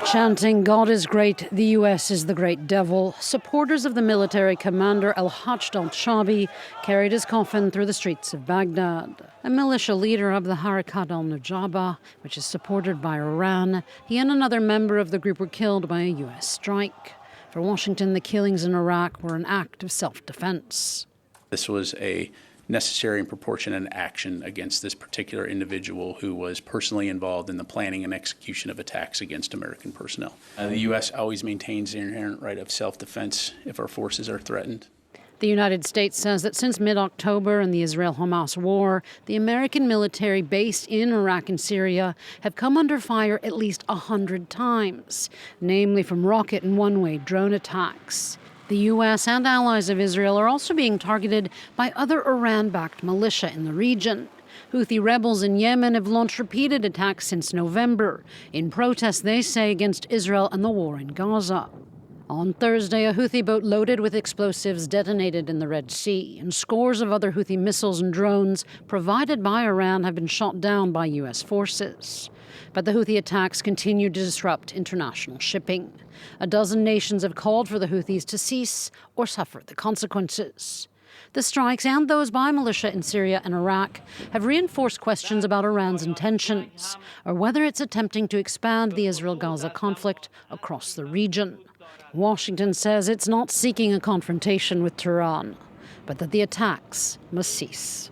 Chanting, "God is great, the U.S. is the great devil," supporters of the military commander al-Hajj al-Shaabi carried his coffin through the streets of Baghdad. A militia leader of the Harakat al-Nujaba, which is supported by Iran, he and another member of the group were killed by a U.S. strike. For Washington, the killings in Iraq were an act of self-defense. This was a necessary and proportionate action against this particular individual who was personally involved in the planning and execution of attacks against American personnel. The U.S. always maintains the inherent right of self-defense if our forces are threatened. The United States says that since mid-October and the Israel-Hamas war, the American military based in Iraq and Syria have come under fire at least 100 times, namely from rocket and one-way drone attacks. The U.S. and allies of Israel are also being targeted by other Iran-backed militia in the region. Houthi rebels in Yemen have launched repeated attacks since November, in protest, they say, against Israel and the war in Gaza. On Thursday, a Houthi boat loaded with explosives detonated in the Red Sea, and scores of other Houthi missiles and drones provided by Iran have been shot down by U.S. forces. But the Houthi attacks continue to disrupt international shipping. A dozen nations have called for the Houthis to cease or suffer the consequences. The strikes, and those by militia in Syria and Iraq, have reinforced questions about Iran's intentions, or whether it's attempting to expand the Israel-Gaza conflict across the region. Washington says it's not seeking a confrontation with Tehran, but that the attacks must cease.